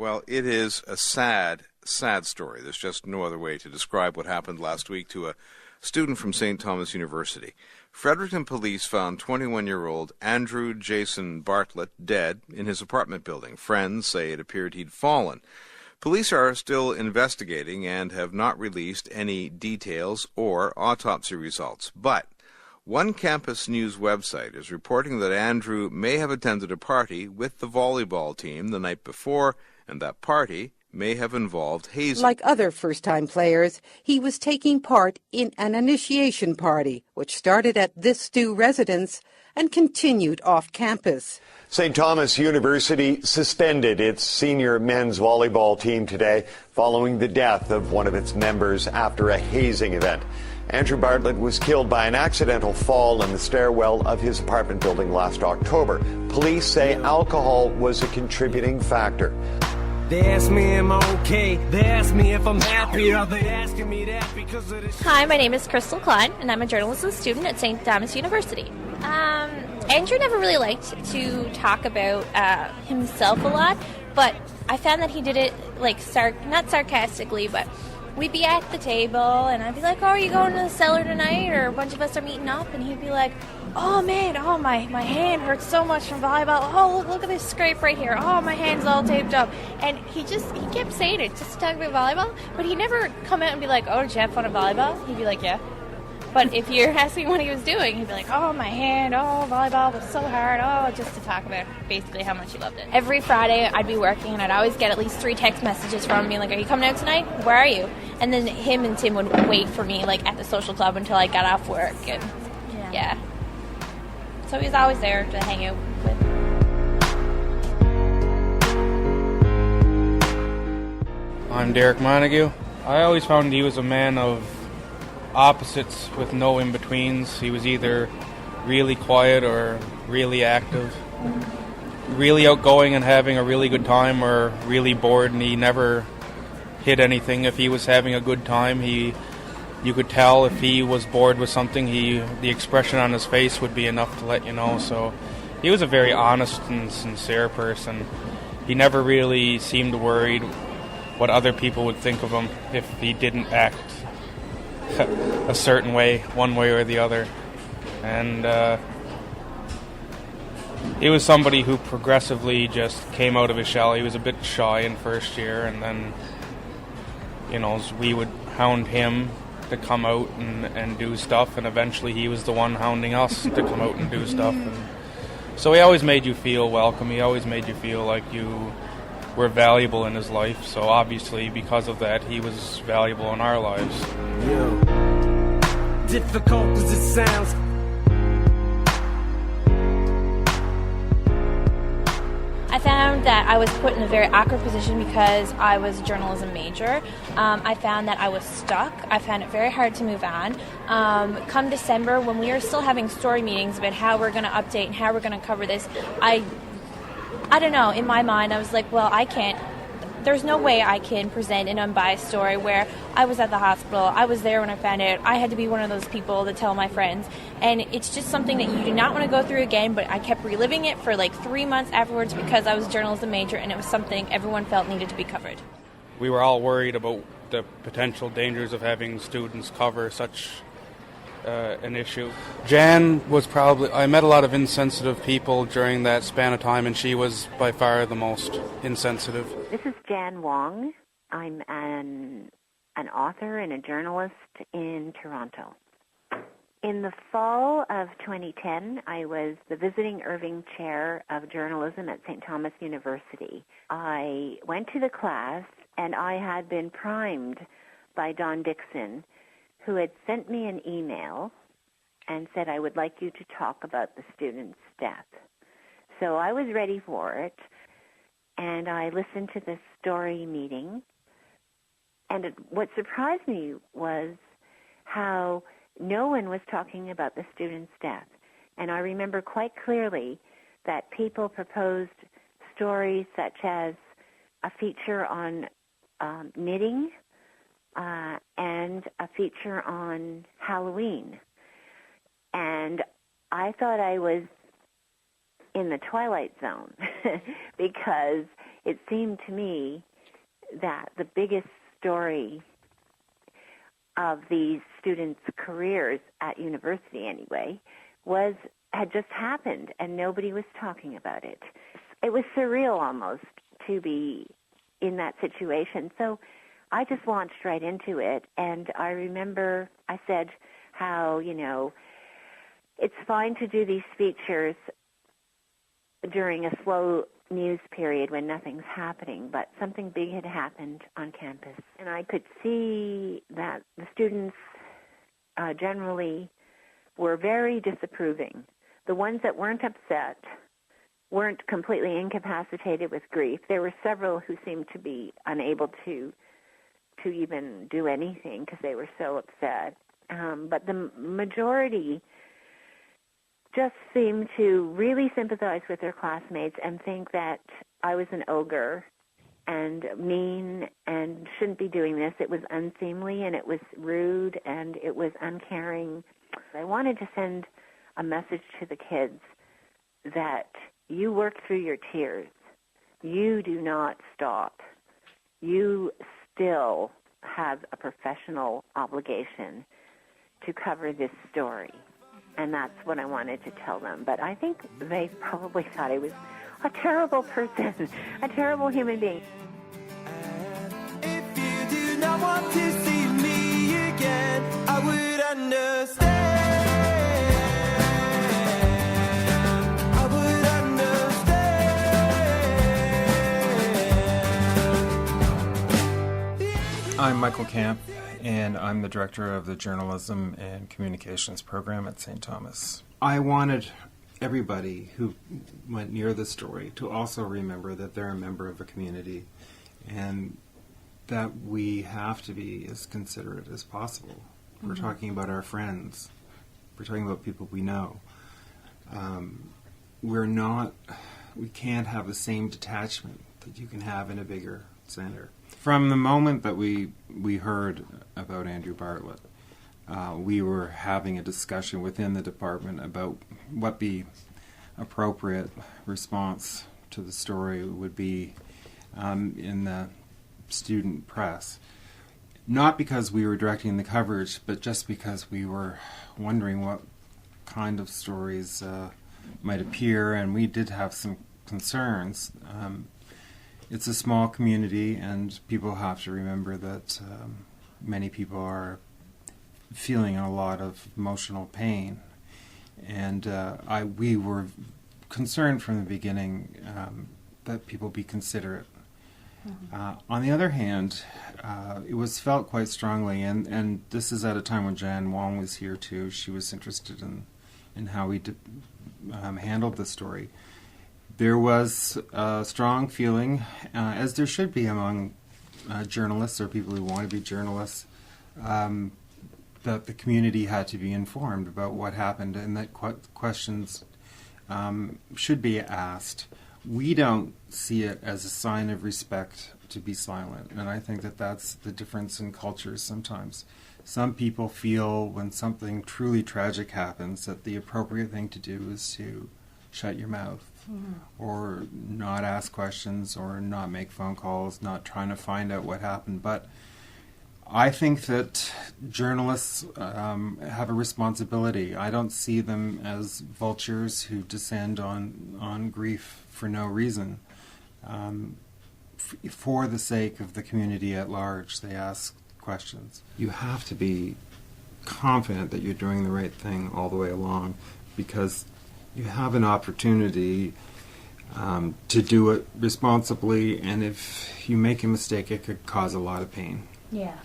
Well, it is a sad, sad story. There's just no other way to describe what happened last week to a student from St. Thomas University. Fredericton police found 21-year-old Andrew Jason Bartlett dead in his apartment building. Friends say it appeared he'd fallen. Police are still investigating and have not released any details or autopsy results. But one campus news website is reporting that Andrew may have attended a party with the volleyball team the night before, and that party may have involved hazing. Like other first-time players, he was taking part in an initiation party, which started at this Stu residence and continued off campus. St. Thomas University suspended its senior men's volleyball team today following the death of one of its members after a hazing event. Andrew Bartlett was killed by an accidental fall in the stairwell of his apartment building last October. Police say alcohol was a contributing factor. They ask me am I okay, they ask me if I'm happy, are they asking me that because of this? Hi, my name is Crystal Klein, and I'm a journalism student at St. Thomas University. Andrew never really liked to talk about himself a lot, but I found that he did it, like, not sarcastically, but we'd be at the table, and I'd be like, oh, are you going to the cellar tonight? Or a bunch of us are meeting up, and he'd be like, oh, man, oh, my hand hurts so much from volleyball. Oh, look at this scrape right here. Oh, my hand's all taped up. And he kept saying it just to talk about volleyball, but he never come out and be like, oh, did you have fun at volleyball? He'd be like, yeah. But if you're asking what he was doing, he'd be like, oh, my hand, oh, volleyball was so hard, oh, just to talk about basically how much he loved it. Every Friday, I'd be working, and I'd always get at least 3 text messages from me, like, are you coming out tonight? Where are you? And then him and Tim would wait for me, like, at the social club until I got off work, and yeah. So he was always there to hang out with. I'm Derek Montague. I always found he was a man of opposites with no in-betweens. He was either really quiet or really active, really outgoing and having a really good time, or really bored, and he never hid anything. If he was having a good time, you could tell. If he was bored with something, the expression on his face would be enough to let you know. So he was a very honest and sincere person. He never really seemed worried what other people would think of him if he didn't act a certain way, one way or the other. And he was somebody who progressively just came out of his shell. He was a bit shy in first year, and then, we would hound him to come out and do stuff, and eventually he was the one hounding us to come out and do stuff. And so he always made you feel welcome. He always made you feel like you were valuable in his life. So obviously, because of that, he was valuable in our lives. Yeah. Difficult as it sounds. I found that I was put in a very awkward position because I was a journalism major. I found that I was stuck. I found it very hard to move on. Come December, when we were still having story meetings about how we're going to update and how we're going to cover this, I don't know, in my mind I was like, well, there's no way I can present an unbiased story where I was at the hospital, I was there when I found out, I had to be one of those people to tell my friends, and it's just something that you do not want to go through again. But I kept reliving it for like 3 months afterwards because I was a journalism major, and it was something everyone felt needed to be covered. We were all worried about the potential dangers of having students cover such an issue. Jan was I met a lot of insensitive people during that span of time, and she was by far the most insensitive. This is Jan Wong. I'm an author and a journalist in Toronto. In the fall of 2010, I was the visiting Irving Chair of Journalism at St. Thomas University. I went to the class, and I had been primed by Don Dixon, who had sent me an email and said, I would like you to talk about the student's death. So I was ready for it, and I listened to the story meeting. And what surprised me was how no one was talking about the student's death. And I remember quite clearly that people proposed stories such as a feature on knitting, and a feature on Halloween. And I thought I was in the Twilight Zone because it seemed to me that the biggest story of these students' careers at university anyway had just happened, and nobody was talking about it. It was surreal almost to be in that situation. So I just launched right into it, and I remember I said how, it's fine to do these features during a slow news period when nothing's happening, but something big had happened on campus. And I could see that the students generally were very disapproving. The ones that weren't upset weren't completely incapacitated with grief. There were several who seemed to be unable to even do anything because they were so upset. But the majority just seemed to really sympathize with their classmates and think that I was an ogre and mean and shouldn't be doing this. It was unseemly and it was rude and it was uncaring. I wanted to send a message to the kids that you work through your tears. You do not stop. You still have a professional obligation to cover this story. And that's what I wanted to tell them. But I think they probably thought I was a terrible person, a terrible human being. If you do not want to see me again, I would understand. I would understand. I'm Michael Camp, and I'm the director of the Journalism and Communications program at St. Thomas. I wanted everybody who went near the story to also remember that they're a member of a community and that we have to be as considerate as possible. Mm-hmm. We're talking about our friends. We're talking about people we know. We can't have the same detachment that you can have in a bigger center. From the moment that we heard about Andrew Bartlett, we were having a discussion within the department about what the appropriate response to the story would be in the student press. Not because we were directing the coverage, but just because we were wondering what kind of stories might appear, and we did have some concerns. It's a small community, and people have to remember that many people are feeling a lot of emotional pain. And we were concerned from the beginning that people be considerate. Mm-hmm. On the other hand, it was felt quite strongly, and this is at a time when Jan Wong was here too. She was interested in how we handled the story. There was a strong feeling, as there should be among journalists or people who want to be journalists, that the community had to be informed about what happened and that questions should be asked. We don't see it as a sign of respect to be silent, and I think that that's the difference in cultures sometimes. Some people feel when something truly tragic happens that the appropriate thing to do is to shut your mouth. Mm-hmm. Or not ask questions, or not make phone calls, not trying to find out what happened. But I think that journalists have a responsibility. I don't see them as vultures who descend on grief for no reason. For the sake of the community at large, they ask questions. You have to be confident that you're doing the right thing all the way along, because you have an opportunity to do it responsibly, and if you make a mistake, it could cause a lot of pain. Yeah.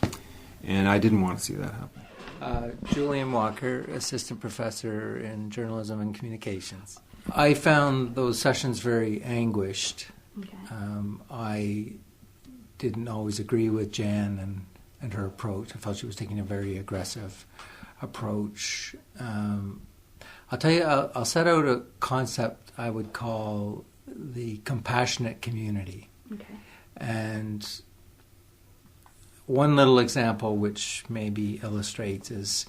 And I didn't want to see that happen. Julian Walker, assistant professor in journalism and communications. I found those sessions very anguished. Okay. I didn't always agree with Jan and her approach. I felt she was taking a very aggressive approach. I'll tell you, I'll set out a concept I would call the compassionate community. Okay. And one little example which maybe illustrates is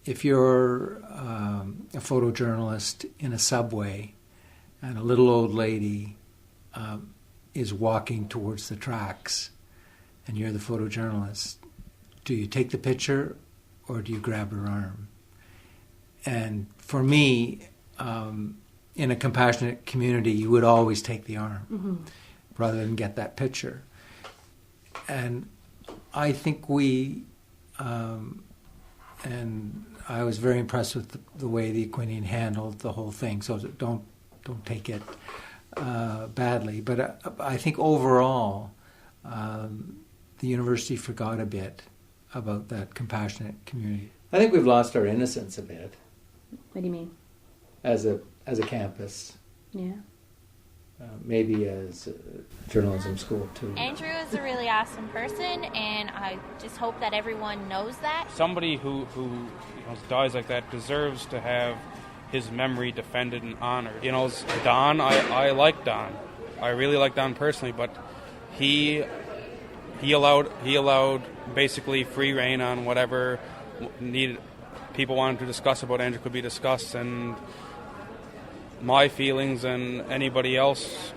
if you're a photojournalist in a subway and a little old lady is walking towards the tracks and you're the photojournalist, do you take the picture or do you grab her arm? And for me, in a compassionate community, you would always take the arm rather than get that picture. And I think and I was very impressed with the way the Aquinian handled the whole thing, so don't take it badly. But I think overall, the university forgot a bit about that compassionate community. I think we've lost our innocence a bit. What do you mean? As a campus. Yeah. Maybe as a journalism school too. Andrew is a really awesome person, and I just hope that everyone knows that. Somebody who dies like that deserves to have his memory defended and honored. Don, I like Don. I really like Don personally, but he allowed basically free reign on whatever people wanted to discuss about Andrew could be discussed, and my feelings and anybody else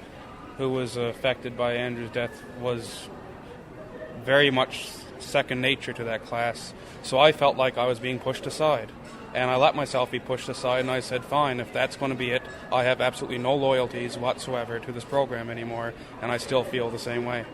who was affected by Andrew's death was very much second nature to that class. So I felt like I was being pushed aside. And I let myself be pushed aside, and I said, fine, if that's going to be it, I have absolutely no loyalties whatsoever to this program anymore, and I still feel the same way.